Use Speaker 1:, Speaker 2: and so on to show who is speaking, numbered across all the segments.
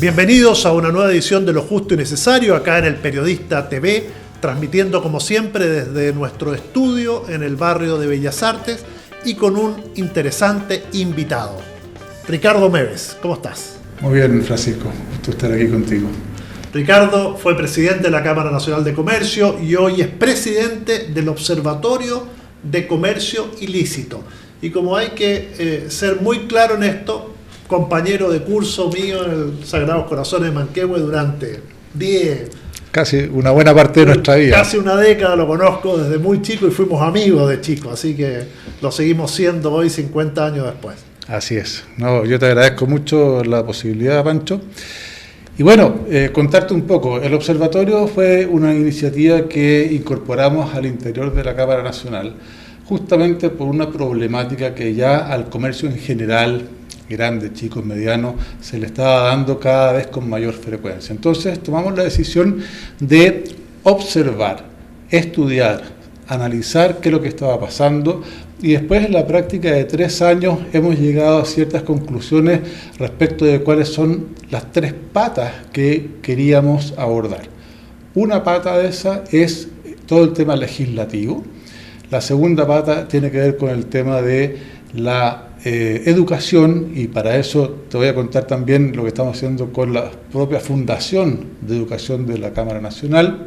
Speaker 1: Bienvenidos a una nueva edición de Lo Justo y Necesario, acá en el Periodista TV, transmitiendo como siempre desde nuestro estudio en el barrio de Bellas Artes y con un interesante invitado. Ricardo Meves, ¿cómo estás?
Speaker 2: Muy bien, Francisco, gusto estar aquí contigo.
Speaker 1: Ricardo fue presidente de la Cámara Nacional de Comercio y hoy es presidente del Observatorio de Comercio Ilícito. Y como hay que ser muy claro en esto, compañero de curso mío en el Sagrados Corazones de Manquehue durante
Speaker 2: casi una buena parte de nuestra vida.
Speaker 1: Casi una década lo conozco desde muy chico y fuimos amigos de chico, así que lo seguimos siendo hoy 50 años después.
Speaker 2: Así es. No, yo te agradezco mucho la posibilidad, Pancho. Y bueno, contarte un poco. El observatorio fue una iniciativa que incorporamos al interior de la Cámara Nacional, justamente por una problemática que ya al comercio en general, grandes, chicos, medianos, se le estaba dando cada vez con mayor frecuencia. Entonces tomamos la decisión de observar, estudiar, analizar qué es lo que estaba pasando y después en la práctica de 3 años hemos llegado a ciertas conclusiones respecto de cuáles son las 3 patas que queríamos abordar. Una pata de esa es todo el tema legislativo. La segunda pata tiene que ver con el tema de la educación, y para eso te voy a contar también lo que estamos haciendo con la propia Fundación de Educación de la Cámara Nacional.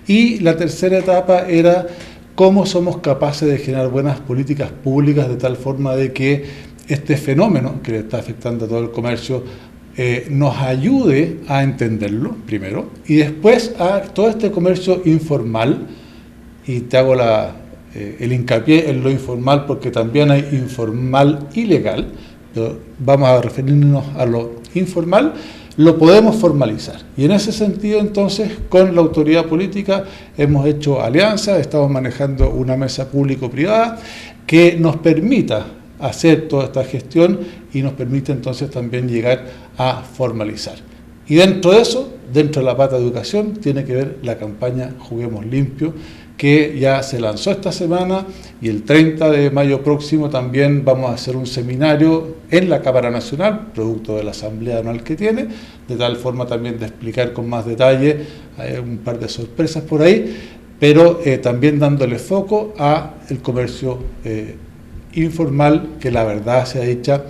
Speaker 2: Y la tercera etapa era cómo somos capaces de generar buenas políticas públicas de tal forma de que este fenómeno que le está afectando a todo el comercio nos ayude a entenderlo primero y después a todo este comercio informal, y te hago el hincapié en lo informal porque también hay informal y legal, pero vamos a referirnos a lo informal, lo podemos formalizar. Y en ese sentido, entonces, con la autoridad política hemos hecho alianzas, estamos manejando una mesa público-privada que nos permita hacer toda esta gestión y nos permite entonces también llegar a formalizar. Y dentro de eso, dentro de la pata de educación, tiene que ver la campaña Juguemos Limpio, que ya se lanzó esta semana, y el 30 de mayo próximo también vamos a hacer un seminario en la Cámara Nacional, producto de la asamblea anual que tiene, de tal forma también de explicar con más detalle, hay un par de sorpresas por ahí, pero también dándole foco a el comercio informal, que la verdad sea dicha,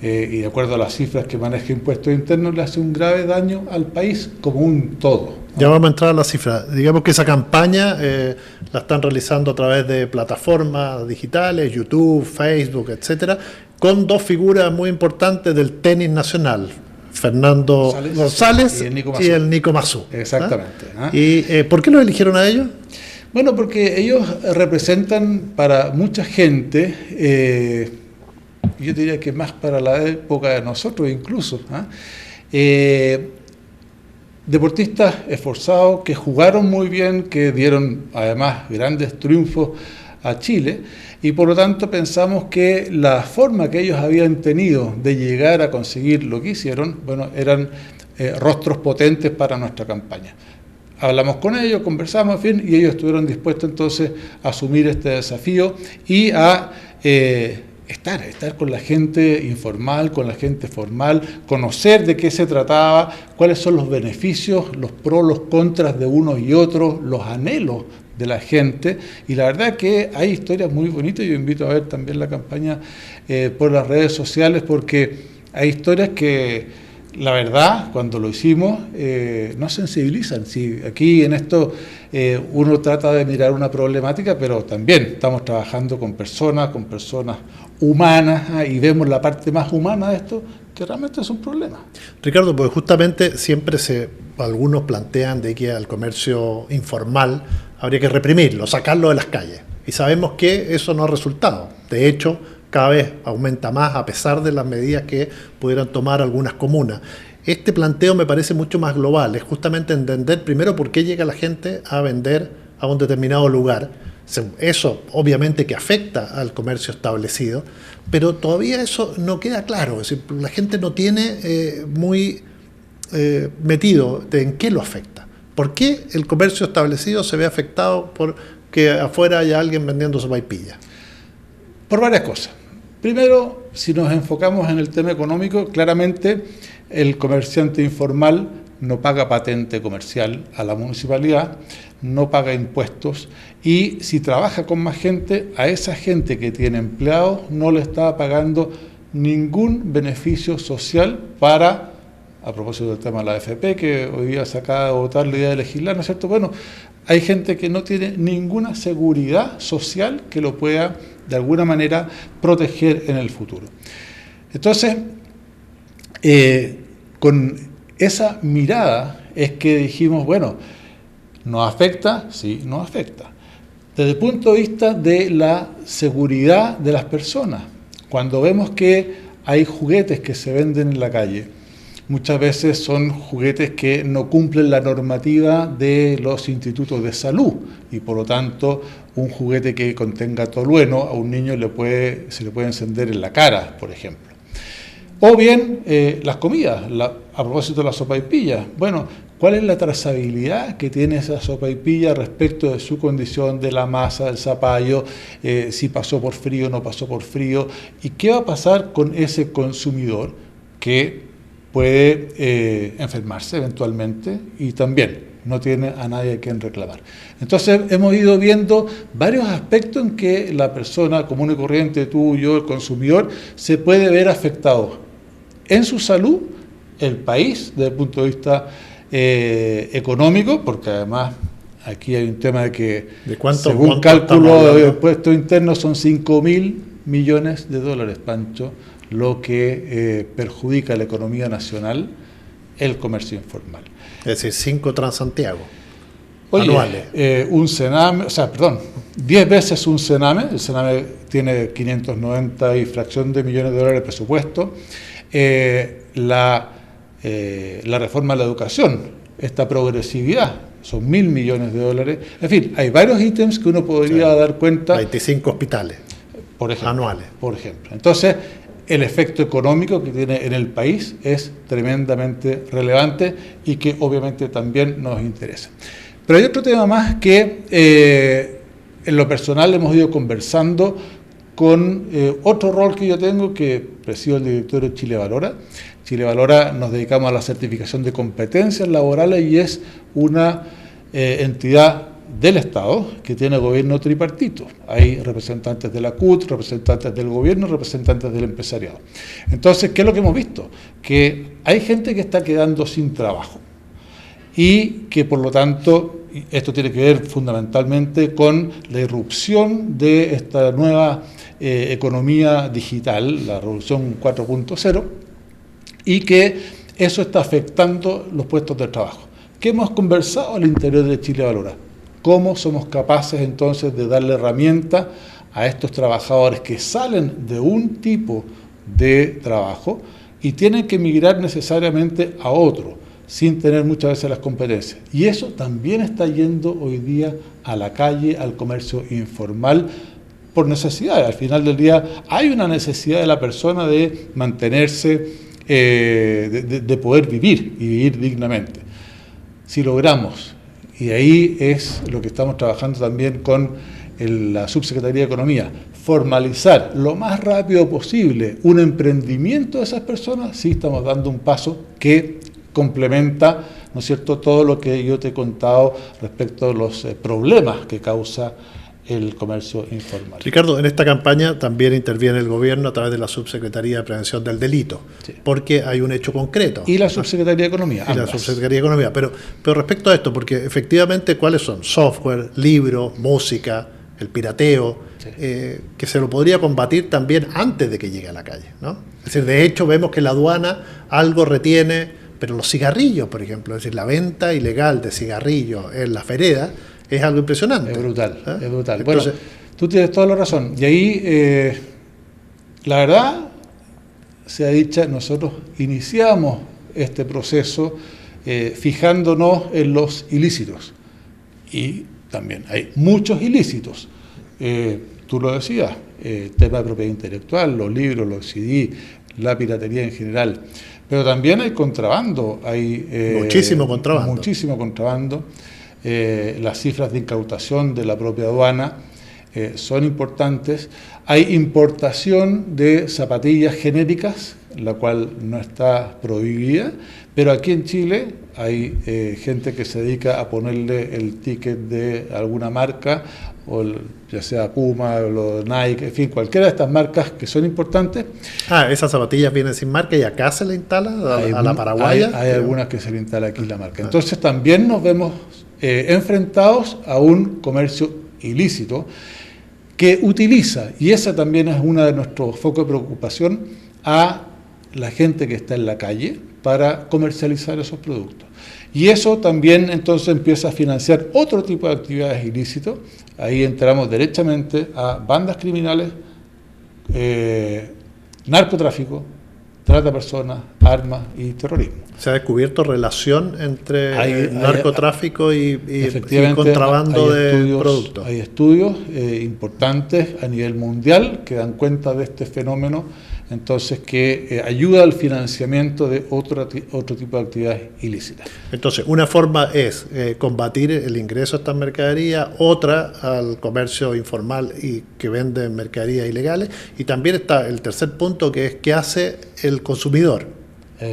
Speaker 2: y de acuerdo a las cifras que maneja Impuestos Internos, le hace un grave daño al país como un todo.
Speaker 1: Ya vamos a entrar a las cifras. Digamos que esa campaña la están realizando a través de plataformas digitales, YouTube, Facebook, etcétera, con 2 figuras muy importantes del tenis nacional, Fernando González y el Nico Massú.
Speaker 2: Exactamente.
Speaker 1: ¿Y por qué los eligieron a ellos?
Speaker 2: Bueno, porque ellos representan para mucha gente, yo diría que más para la época de nosotros incluso, deportistas esforzados que jugaron muy bien, que dieron además grandes triunfos a Chile, y por lo tanto pensamos que la forma que ellos habían tenido de llegar a conseguir lo que hicieron, bueno, eran rostros potentes para nuestra campaña. Hablamos con ellos, conversamos, en fin, y ellos estuvieron dispuestos entonces a asumir este desafío y a estar con la gente informal, con la gente formal, conocer de qué se trataba, cuáles son los beneficios, los pros, los contras de unos y otros, los anhelos de la gente, y la verdad que hay historias muy bonitas. Yo invito a ver también la campaña por las redes sociales, porque hay historias que la verdad, cuando lo hicimos, nos sensibilizan. Sí, aquí en esto uno trata de mirar una problemática, pero también estamos trabajando con personas humanas, y vemos la parte más humana de esto, que realmente es un problema.
Speaker 1: Ricardo, pues justamente siempre algunos plantean de que al comercio informal habría que reprimirlo, sacarlo de las calles. Y sabemos que eso no ha resultado. De hecho, cada vez aumenta más a pesar de las medidas que pudieran tomar algunas comunas. Este planteo me parece mucho más global, es justamente entender primero por qué llega la gente a vender a un determinado lugar. Eso obviamente que afecta al comercio establecido, pero todavía eso no queda claro. Es decir, la gente no tiene muy metido de en qué lo afecta. ¿Por qué el comercio establecido se ve afectado por que afuera haya alguien vendiendo sopaipillas?
Speaker 2: Por varias cosas. Primero, si nos enfocamos en el tema económico, claramente el comerciante informal no paga patente comercial a la municipalidad, no paga impuestos y si trabaja con más gente, a esa gente que tiene empleados no le está pagando ningún beneficio social para, a propósito del tema de la AFP, que hoy día se acaba de votar la idea de legislar, ¿no es cierto? Bueno, hay gente que no tiene ninguna seguridad social que lo pueda, de alguna manera, proteger en el futuro. Entonces, con esa mirada es que dijimos, bueno, ¿nos afecta? Sí, nos afecta. Desde el punto de vista de la seguridad de las personas, cuando vemos que hay juguetes que se venden en la calle, muchas veces son juguetes que no cumplen la normativa de los institutos de salud y por lo tanto un juguete que contenga tolueno a un niño se le puede encender en la cara, por ejemplo. O bien las comidas, a propósito de la sopaipilla. Bueno, ¿cuál es la trazabilidad que tiene esa sopaipilla respecto de su condición, de la masa, del zapallo, si pasó por frío o no pasó por frío? ¿Y qué va a pasar con ese consumidor que puede enfermarse eventualmente y también no tiene a nadie a quien reclamar? Entonces hemos ido viendo varios aspectos en que la persona común y corriente, tú, yo, el consumidor, se puede ver afectado en su salud, el país, desde el punto de vista económico, porque además aquí hay un tema de que, según cálculo de impuestos internos, son 5.000 millones de dólares, Pancho, lo que perjudica a la economía nacional el comercio informal.
Speaker 1: Es decir, 5 Transantiago
Speaker 2: anuales. Un Sename, 10 veces un Sename. El Sename tiene 590 y fracción de millones de dólares de presupuesto. La reforma de la educación, esta progresividad, son 1.000 millones de dólares. En fin, hay varios ítems que uno podría dar cuenta.
Speaker 1: 25 hospitales
Speaker 2: por ejemplo,
Speaker 1: anuales.
Speaker 2: Por ejemplo. Entonces, el efecto económico que tiene en el país es tremendamente relevante y que obviamente también nos interesa. Pero hay otro tema más que en lo personal hemos ido conversando con otro rol que yo tengo, que presido el directorio de Chile Valora. Chile Valora nos dedicamos a la certificación de competencias laborales y es una entidad del Estado que tiene gobierno tripartito. Hay representantes de la CUT, representantes del gobierno, representantes del empresariado. Entonces, ¿qué es lo que hemos visto? Que hay gente que está quedando sin trabajo y que por lo tanto, esto tiene que ver fundamentalmente con la irrupción de esta nueva economía digital, la revolución 4.0, y que eso está afectando los puestos de trabajo. ¿Qué hemos conversado al interior de Chile Valora? ¿Cómo somos capaces entonces de darle herramienta a estos trabajadores que salen de un tipo de trabajo y tienen que migrar necesariamente a otro, sin tener muchas veces las competencias? Y eso también está yendo hoy día a la calle, al comercio informal, por necesidad. Al final del día hay una necesidad de la persona de mantenerse, de poder vivir y vivir dignamente. Si logramos, y ahí es lo que estamos trabajando también con la Subsecretaría de Economía, formalizar lo más rápido posible un emprendimiento de esas personas, sí estamos dando un paso que complementa, ¿no es cierto?, todo lo que yo te he contado respecto a los problemas que causa el comercio informal.
Speaker 1: Ricardo, en esta campaña también interviene el gobierno a través de la Subsecretaría de Prevención del Delito, sí, porque hay un hecho concreto.
Speaker 2: Y la Subsecretaría de Economía.
Speaker 1: Y la Subsecretaría de Economía. Pero respecto a esto, porque efectivamente, ¿cuáles son? Software, libro, música, el pirateo, sí, que se lo podría combatir también antes de que llegue a la calle, ¿no? Es decir, de hecho, vemos que la aduana algo retiene, pero los cigarrillos, por ejemplo, es decir, la venta ilegal de cigarrillos en la vereda, es algo impresionante.
Speaker 2: Es brutal, es brutal. Entonces, bueno, tú tienes toda la razón. Y ahí, la verdad, sea dicha, nosotros iniciamos este proceso fijándonos en los ilícitos. Y también hay muchos ilícitos. Tú lo decías, el tema de propiedad intelectual, los libros, los CD, la piratería en general. Pero también hay contrabando. Hay
Speaker 1: muchísimo contrabando.
Speaker 2: Muchísimo contrabando. Las cifras de incautación de la propia aduana son importantes. Hay importación de zapatillas genéricas la cual no está prohibida, pero aquí en Chile hay gente que se dedica a ponerle el ticket de alguna marca, ya sea Puma, o Nike, en fin, cualquiera de estas marcas que son importantes.
Speaker 1: Esas zapatillas vienen sin marca y acá se le instala a la paraguaya.
Speaker 2: Hay algunas que se le instala aquí la marca. Entonces también nos vemos enfrentados a un comercio ilícito que utiliza, y esa también es una de nuestros focos de preocupación, a la gente que está en la calle para comercializar esos productos. Y eso también entonces empieza a financiar otro tipo de actividades ilícitas. Ahí entramos derechamente a bandas criminales, narcotráfico, trata de personas, armas y terrorismo.
Speaker 1: ¿Se ha descubierto relación entre narcotráfico y contrabando de productos?
Speaker 2: Hay estudios importantes a nivel mundial que dan cuenta de este fenómeno, entonces que ayuda al financiamiento de otro tipo de actividades ilícitas.
Speaker 1: Entonces, una forma es combatir el ingreso a estas mercaderías, otra al comercio informal y que vende mercaderías ilegales, y también está el tercer punto, que es qué hace el consumidor.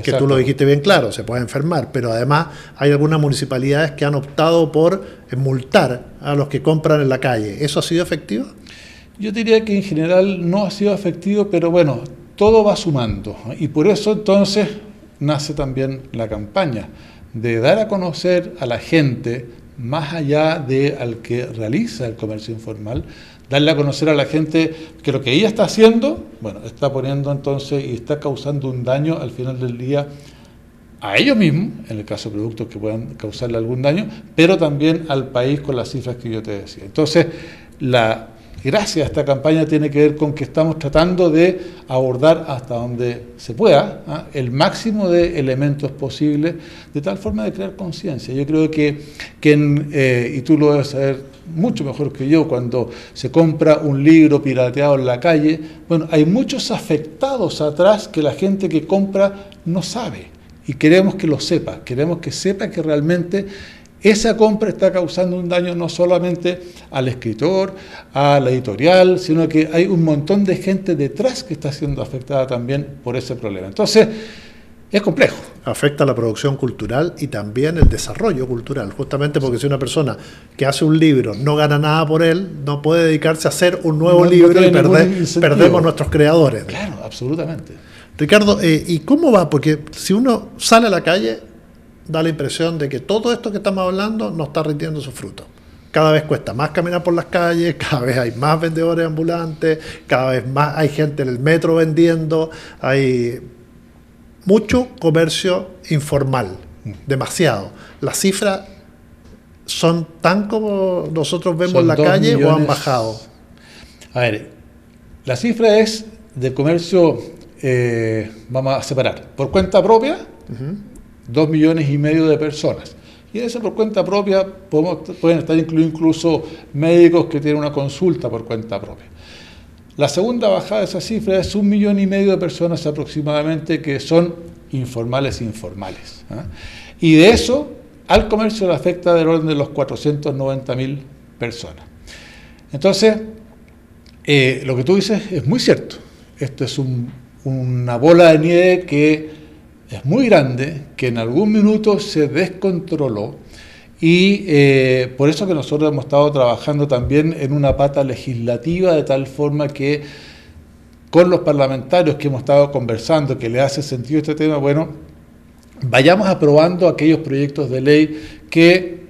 Speaker 1: Que tú lo dijiste bien claro, se puede enfermar, pero además hay algunas municipalidades que han optado por multar a los que compran en la calle. ¿Eso ha sido efectivo?
Speaker 2: Yo diría que en general no ha sido efectivo, pero bueno, todo va sumando. Y por eso entonces nace también la campaña de dar a conocer a la gente, más allá de al que realiza el comercio informal, darle a conocer a la gente que lo que ella está haciendo, bueno, está poniendo entonces y está causando un daño al final del día a ellos mismos, en el caso de productos que puedan causarle algún daño, pero también al país con las cifras que yo te decía. Entonces, la gracia a esta campaña tiene que ver con que estamos tratando de abordar hasta donde se pueda el máximo de elementos posibles, de tal forma de crear conciencia. Yo creo que y tú lo debes saber mucho mejor que yo, cuando se compra un libro pirateado en la calle, bueno, hay muchos afectados atrás que la gente que compra no sabe, y queremos que lo sepa, queremos que sepa que realmente esa compra está causando un daño no solamente al escritor, a la editorial, sino que hay un montón de gente detrás que está siendo afectada también por ese problema. Entonces, es complejo.
Speaker 1: Afecta la producción cultural y también el desarrollo cultural, justamente porque si una persona que hace un libro no gana nada por él, no puede dedicarse a hacer un nuevo libro y perdemos nuestros creadores.
Speaker 2: Claro, absolutamente.
Speaker 1: Ricardo, ¿y cómo va? Porque si uno sale a la calle, da la impresión de que todo esto que estamos hablando no está rindiendo sus frutos. Cada vez cuesta más caminar por las calles, cada vez hay más vendedores ambulantes, cada vez más hay gente en el metro vendiendo, hay mucho comercio informal, demasiado. Las cifras son tan como nosotros vemos en la calle o han bajado.
Speaker 2: A ver, la cifra es de comercio, vamos a separar, por cuenta propia, 2,5 millones de personas. Y en eso por cuenta propia pueden estar incluidos incluso médicos que tienen una consulta por cuenta propia. La segunda bajada de esa cifra es 1,5 millones de personas aproximadamente que son informales. Y de eso al comercio le afecta del orden de los 490.000 personas. Entonces, lo que tú dices es muy cierto. Esto es una bola de nieve que es muy grande, que en algún minuto se descontroló, y por eso que nosotros hemos estado trabajando también en una pata legislativa, de tal forma que con los parlamentarios que hemos estado conversando, que le hace sentido este tema, bueno, vayamos aprobando aquellos proyectos de ley que,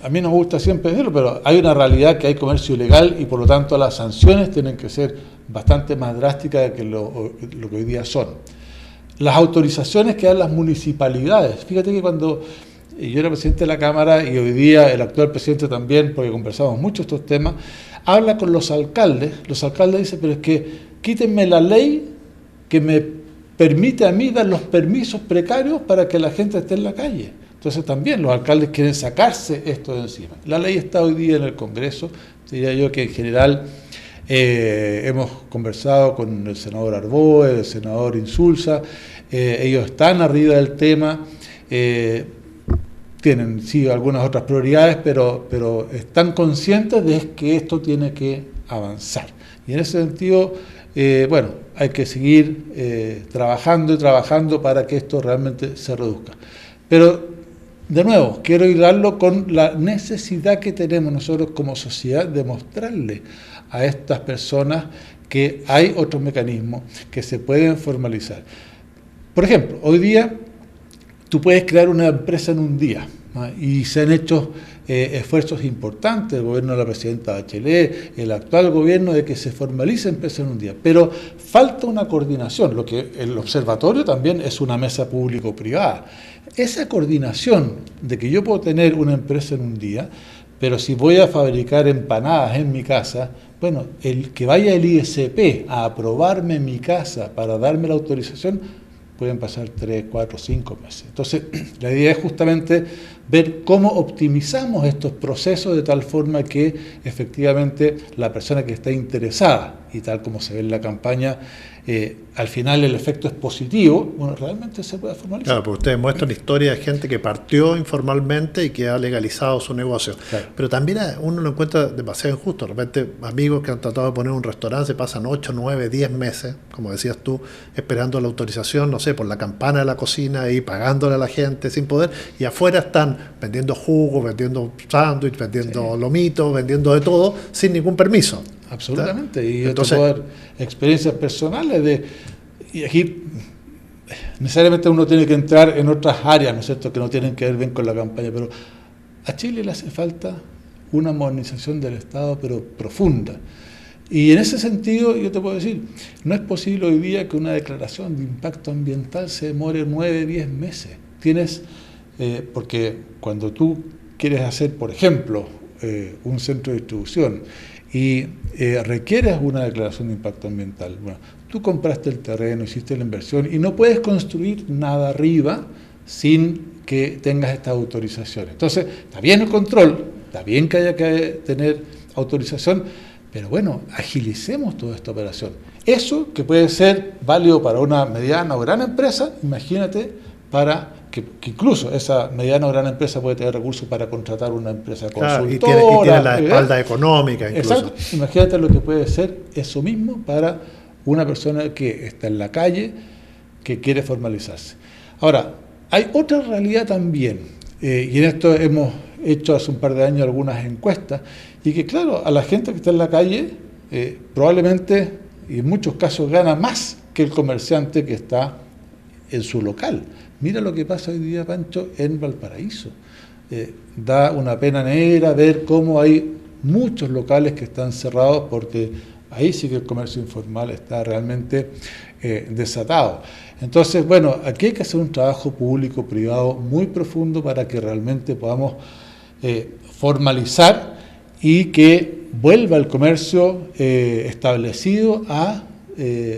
Speaker 2: a mí nos gusta siempre decirlo, pero hay una realidad que hay comercio ilegal y por lo tanto las sanciones tienen que ser bastante más drásticas que lo que hoy día son. Las autorizaciones que dan las municipalidades, fíjate que cuando yo era presidente de la Cámara y hoy día el actual presidente también, porque conversamos mucho estos temas, habla con los alcaldes dicen, pero es que quítenme la ley que me permite a mí dar los permisos precarios para que la gente esté en la calle. Entonces también los alcaldes quieren sacarse esto de encima. La ley está hoy día en el Congreso, diría yo que en general hemos conversado con el senador Arboe, el senador Insulza, ellos están arriba del tema, tienen sí algunas otras prioridades, pero están conscientes de que esto tiene que avanzar. Y en ese sentido, bueno, hay que seguir trabajando y trabajando para que esto realmente se reduzca. Pero, de nuevo, quiero hilarlo con la necesidad que tenemos nosotros como sociedad de mostrarle a estas personas que hay otros mecanismos que se pueden formalizar. Por ejemplo, hoy día tú puedes crear una empresa en un día, ¿no? Y se han hecho esfuerzos importantes, el gobierno de la presidenta Bachelet, el actual gobierno, de que se formalice empresa en un día, pero falta una coordinación. Lo que el observatorio también es una mesa público-privada. Esa coordinación de que yo puedo tener una empresa en un día, pero si voy a fabricar empanadas en mi casa, bueno, el que vaya el ISP a aprobarme mi casa para darme la autorización, pueden pasar 3, 4, 5 meses. Entonces, la idea es justamente ver cómo optimizamos estos procesos de tal forma que efectivamente la persona que está interesada, y tal como se ve en la campaña, al final el efecto es positivo, bueno, realmente se puede formalizar.
Speaker 1: Claro, porque ustedes muestran historia de gente que partió informalmente y que ha legalizado su negocio. Claro. Pero también uno lo encuentra demasiado injusto. De repente, amigos que han tratado de poner un restaurante se pasan 8, 9, 10 meses, como decías tú, esperando la autorización, no sé, por la campana de la cocina y pagándole a la gente sin poder, y afuera están vendiendo jugo, vendiendo sándwich, vendiendo lomitos, vendiendo de todo, sin ningún permiso.
Speaker 2: Absolutamente. ¿Está? Y yo te puedo dar experiencias personales y aquí necesariamente uno tiene que entrar en otras áreas, ¿no es cierto?, que no tienen que ver bien con la campaña, pero a Chile le hace falta una modernización del Estado, pero profunda. Y en ese sentido, yo te puedo decir, no es posible hoy día que una declaración de impacto ambiental se demore 9, 10 meses. Porque cuando tú quieres hacer, por ejemplo, un centro de distribución y requieres una declaración de impacto ambiental, bueno, tú compraste el terreno, hiciste la inversión y no puedes construir nada arriba sin que tengas estas autorizaciones. Entonces, está bien el control, está bien que haya que tener autorización, pero bueno, agilicemos toda esta operación. Eso que puede ser válido para una mediana o gran empresa, imagínate para que incluso esa mediana o gran empresa puede tener recursos para contratar una empresa consultora.
Speaker 1: Y tiene la espalda económica incluso.
Speaker 2: Exacto. Imagínate lo que puede ser eso mismo para una persona que está en la calle, que quiere formalizarse. Ahora, hay otra realidad también, y en esto hemos hecho hace un par de años algunas encuestas, y que claro, a la gente que está en la calle probablemente, y en muchos casos, gana más que el comerciante que está en su local. Mira lo que pasa hoy día, Pancho, en Valparaíso. Da una pena negra ver cómo hay muchos locales que están cerrados, porque ahí sí que el comercio informal está realmente desatado. Entonces, bueno, aquí hay que hacer un trabajo público-privado muy profundo para que realmente podamos formalizar y que vuelva el comercio establecido a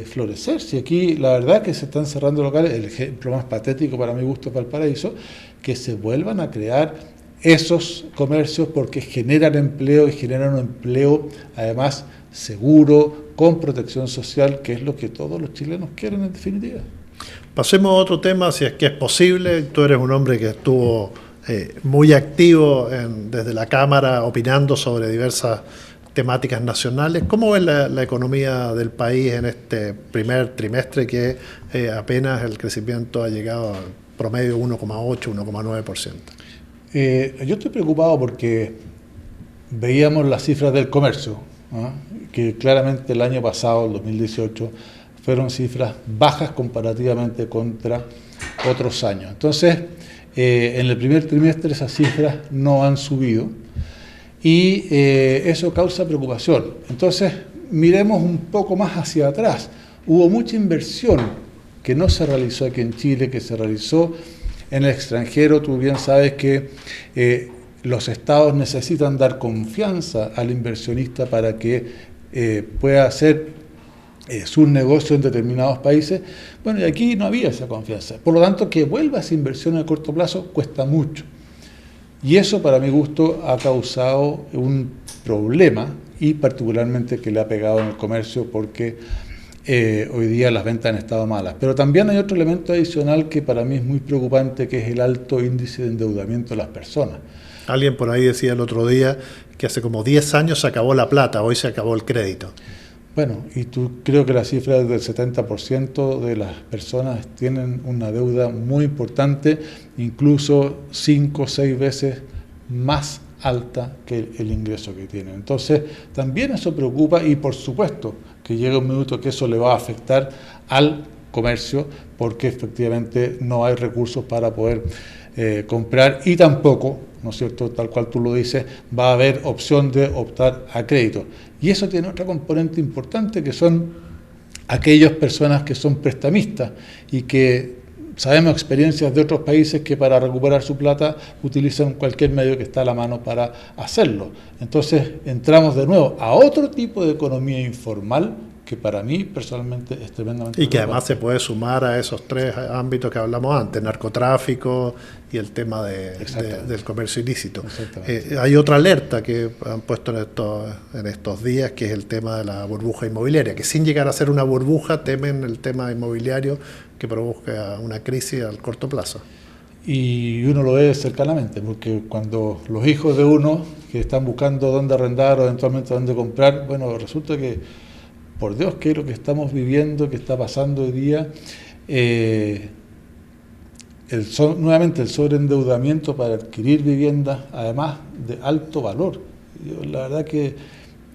Speaker 2: florecer. Si aquí la verdad que se están cerrando locales, el ejemplo más patético para mi gusto es Valparaíso, que se vuelvan a crear esos comercios porque generan empleo y generan un empleo además seguro, con protección social, que es lo que todos los chilenos quieren en definitiva.
Speaker 1: Pasemos a otro tema, si es que es posible. Tú eres un hombre que estuvo muy activo desde la Cámara opinando sobre diversas temáticas nacionales. ¿Cómo ves la economía del país en este primer trimestre que apenas el crecimiento ha llegado al promedio 1,8, 1,9%?
Speaker 2: Yo estoy preocupado porque veíamos las cifras del comercio, ¿no?, que claramente el año pasado, el 2018, fueron cifras bajas comparativamente contra otros años. Entonces, en el primer trimestre esas cifras no han subido y eso causa preocupación. Entonces, miremos un poco más hacia atrás. Hubo mucha inversión que no se realizó aquí en Chile, que se realizó en el extranjero. Tú bien sabes que los estados necesitan dar confianza al inversionista para que pueda hacer sus negocios en determinados países. Bueno, y aquí no había esa confianza. Por lo tanto, que vuelva esa inversión a corto plazo cuesta mucho. Y eso, para mi gusto, ha causado un problema, y particularmente que le ha pegado en el comercio, porque hoy día las ventas han estado malas. Pero también hay otro elemento adicional que para mí es muy preocupante, que es el alto índice de endeudamiento de las personas.
Speaker 1: Alguien por ahí decía el otro día que hace como 10 años se acabó la plata, hoy se acabó el crédito.
Speaker 2: Bueno, y tú creo que la cifra es del 70% de las personas tienen una deuda muy importante, incluso 5 o 6 veces más alta que el ingreso que tienen. Entonces, también eso preocupa y por supuesto que llega un minuto que eso le va a afectar al comercio porque efectivamente no hay recursos para poder comprar y tampoco, ¿no es cierto?, tal cual tú lo dices, va a haber opción de optar a crédito. Y eso tiene otra componente importante que son aquellas personas que son prestamistas y que sabemos experiencias de otros países que para recuperar su plata utilizan cualquier medio que está a la mano para hacerlo. Entonces entramos de nuevo a otro tipo de economía informal que para mí personalmente es tremendamente
Speaker 1: y que además se puede sumar a esos 3 ámbitos que hablamos antes, narcotráfico y el tema del comercio ilícito. Hay otra alerta que han puesto en estos días, que es el tema de la burbuja inmobiliaria, que sin llegar a ser una burbuja temen el tema inmobiliario que provoca una crisis al corto plazo.
Speaker 2: Y uno lo ve cercanamente, porque cuando los hijos de uno que están buscando dónde arrendar o eventualmente dónde comprar, bueno, resulta que por Dios, ¿qué es lo que estamos viviendo, que está pasando hoy día? Nuevamente el sobreendeudamiento para adquirir viviendas, además de alto valor. La verdad que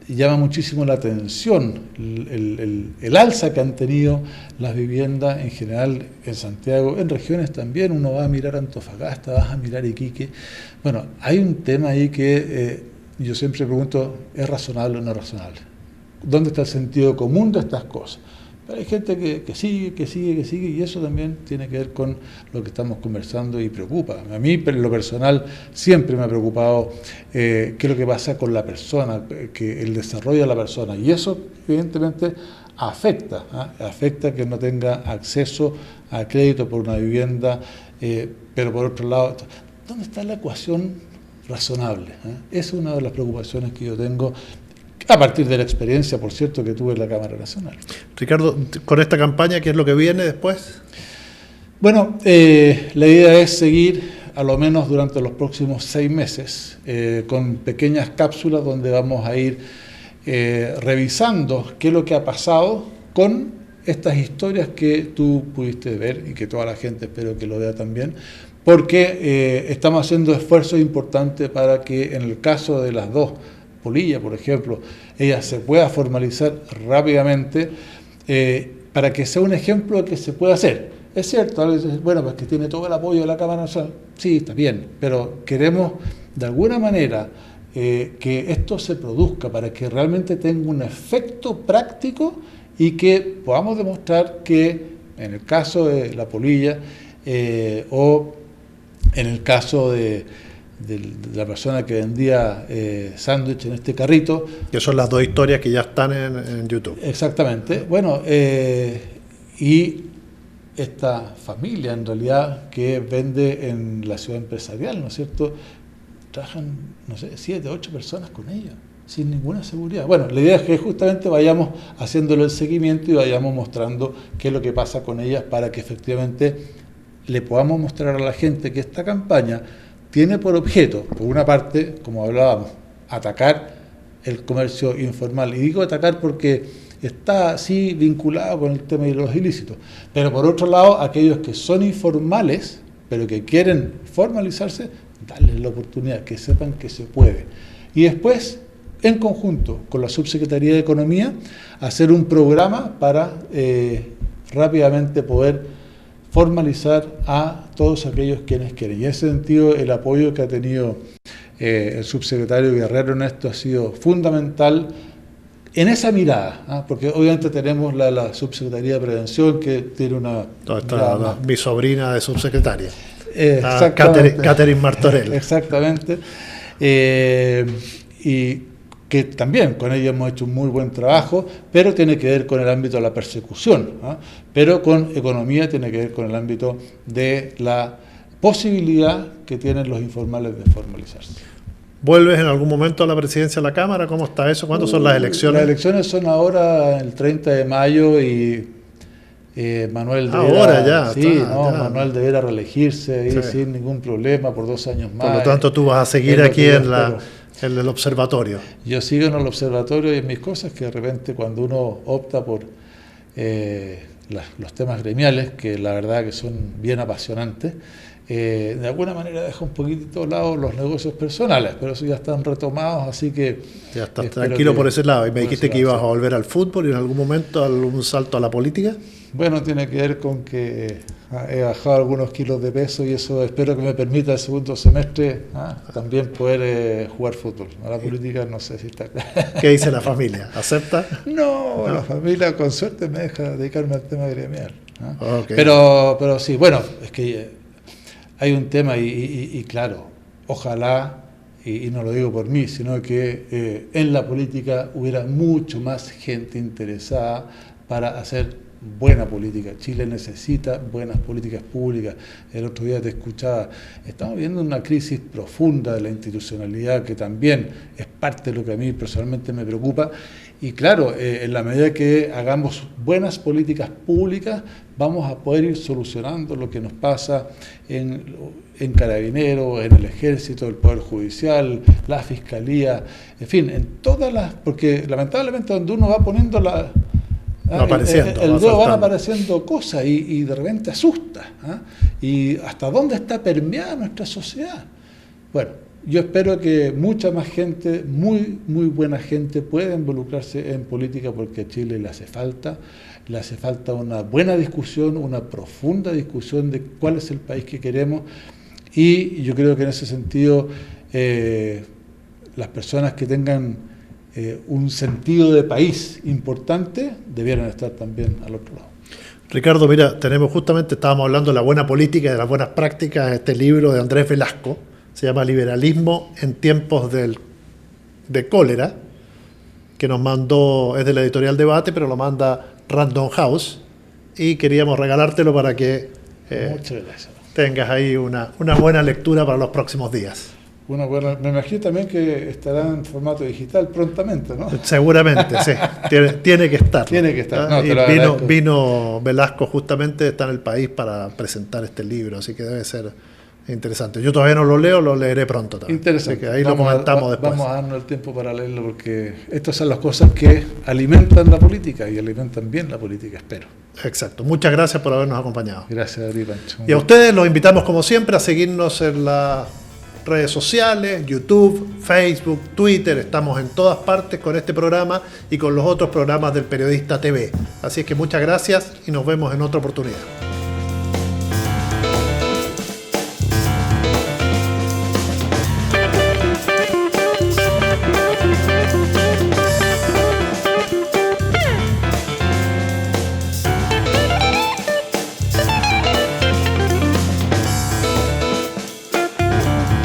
Speaker 2: llama muchísimo la atención el alza que han tenido las viviendas en general en Santiago, en regiones también. Uno va a mirar Antofagasta, vas a mirar Iquique. Bueno, hay un tema ahí que yo siempre pregunto, ¿es razonable o no razonable? ¿Dónde está el sentido común de estas cosas? Pero hay gente que sigue, y eso también tiene que ver con lo que estamos conversando y preocupa. A mí, en lo personal, siempre me ha preocupado qué es lo que pasa con la persona, que el desarrollo de la persona, y eso evidentemente afecta que no tenga acceso a crédito por una vivienda, pero por otro lado, ¿dónde está la ecuación razonable? Es una de las preocupaciones que yo tengo, a partir de la experiencia, por cierto, que tuve en la Cámara Nacional.
Speaker 1: Ricardo, con esta campaña, ¿qué es lo que viene después?
Speaker 2: Bueno, la idea es seguir, a lo menos durante los próximos 6 meses, con pequeñas cápsulas donde vamos a ir revisando qué es lo que ha pasado con estas historias que tú pudiste ver y que toda la gente espero que lo vea también, porque estamos haciendo esfuerzos importantes para que en el caso de las dos, Polilla, por ejemplo, ella se pueda formalizar rápidamente para que sea un ejemplo de que se puede hacer. Es cierto, a veces, bueno, pues que tiene todo el apoyo de la Cámara Nacional, sí, está bien, pero queremos de alguna manera que esto se produzca para que realmente tenga un efecto práctico y que podamos demostrar que en el caso de la Polilla o en el caso de la persona que vendía sándwich en este carrito.
Speaker 1: Que son las 2 historias que ya están en YouTube.
Speaker 2: Exactamente. Bueno, y esta familia en realidad que vende en la ciudad empresarial, ¿no es cierto? Trabajan, no sé, 7, 8 personas con ella, sin ninguna seguridad. Bueno, la idea es que justamente vayamos haciéndole el seguimiento y vayamos mostrando qué es lo que pasa con ellas para que efectivamente le podamos mostrar a la gente que esta campaña tiene por objeto, por una parte, como hablábamos, atacar el comercio informal. Y digo atacar porque está así vinculado con el tema de los ilícitos. Pero por otro lado, aquellos que son informales, pero que quieren formalizarse, darles la oportunidad, que sepan que se puede. Y después, en conjunto con la Subsecretaría de Economía, hacer un programa para rápidamente poder formalizar a todos aquellos quienes quieren. Y en ese sentido, el apoyo que ha tenido el subsecretario Guerrero en esto ha sido fundamental en esa mirada, porque obviamente tenemos la Subsecretaría de Prevención que tiene una...
Speaker 1: mi sobrina de subsecretaria,
Speaker 2: Catherine
Speaker 1: Martorell.
Speaker 2: Exactamente. Y que también con ella hemos hecho un muy buen trabajo, pero tiene que ver con el ámbito de la persecución, pero con economía tiene que ver con el ámbito de la posibilidad que tienen los informales de formalizarse.
Speaker 1: ¿Vuelves en algún momento a la presidencia de la Cámara? ¿Cómo está eso? ¿Cuándo son las elecciones?
Speaker 2: Las elecciones son ahora el 30 de mayo y Manuel
Speaker 1: ahora ya.
Speaker 2: Manuel deberá reelegirse sin ningún problema por 2 años más.
Speaker 1: Por lo tanto, tú vas a seguir aquí en En el observatorio.
Speaker 2: Yo sigo en el observatorio y en mis cosas que de repente cuando uno opta por los temas gremiales, que la verdad que son bien apasionantes, de alguna manera deja un poquitito de lado los negocios personales, pero eso ya están retomados, así que...
Speaker 1: Ya estás tranquilo por ese lado. Y me dijiste que ibas a volver al fútbol y en algún momento algún salto a la política.
Speaker 2: Bueno, tiene que ver con que he bajado algunos kilos de peso y eso espero que me permita el segundo semestre también poder jugar fútbol. A la política no sé si está claro.
Speaker 1: ¿Qué dice la familia? ¿Acepta?
Speaker 2: No, la familia con suerte me deja dedicarme al tema gremial.
Speaker 1: Okay.
Speaker 2: Pero sí, bueno, es que hay un tema y claro, ojalá, y no lo digo por mí, sino que en la política hubiera mucho más gente interesada para hacer buena política. Chile necesita buenas políticas públicas. El otro día te escuchaba, estamos viendo una crisis profunda de la institucionalidad que también es parte de lo que a mí personalmente me preocupa. Y claro, en la medida que hagamos buenas políticas públicas, vamos a poder ir solucionando lo que nos pasa en Carabineros, en el Ejército, el Poder Judicial, la Fiscalía, en fin, en todas las... Porque lamentablemente donde uno va poniendo el dedo van apareciendo cosas y de repente asusta. ¿Y hasta dónde está permeada nuestra sociedad? Bueno, yo espero que mucha más gente, muy buena gente, pueda involucrarse en política porque a Chile le hace falta una buena discusión, una profunda discusión de cuál es el país que queremos y yo creo que en ese sentido las personas que tengan un sentido de país importante debieran estar también al otro lado.
Speaker 1: Ricardo, mira, estábamos hablando de la buena política y de las buenas prácticas, este libro de Andrés Velasco, se llama Liberalismo en tiempos de cólera, que nos mandó, es de la editorial Debate, pero lo manda Random House, y queríamos regalártelo para que tengas ahí una buena lectura para los próximos días.
Speaker 2: Bueno, me imagino también que estará en formato digital prontamente, ¿no?
Speaker 1: Seguramente, sí. Tiene que estar.
Speaker 2: Tiene que estar. No,
Speaker 1: y vino Velasco justamente, está en el país para presentar este libro, así que debe ser interesante. Yo todavía no lo leo, lo leeré pronto también.
Speaker 2: Interesante.
Speaker 1: Así que ahí lo comentamos después.
Speaker 2: Vamos a darnos el tiempo para leerlo porque estas son las cosas que alimentan la política y alimentan bien la política, espero.
Speaker 1: Exacto. Muchas gracias por habernos acompañado.
Speaker 2: Gracias a ti, Pancho.
Speaker 1: Y a ustedes los invitamos como siempre a seguirnos en las redes sociales, YouTube, Facebook, Twitter, estamos en todas partes con este programa y con los otros programas del Periodista TV. Así es que muchas gracias y nos vemos en otra oportunidad.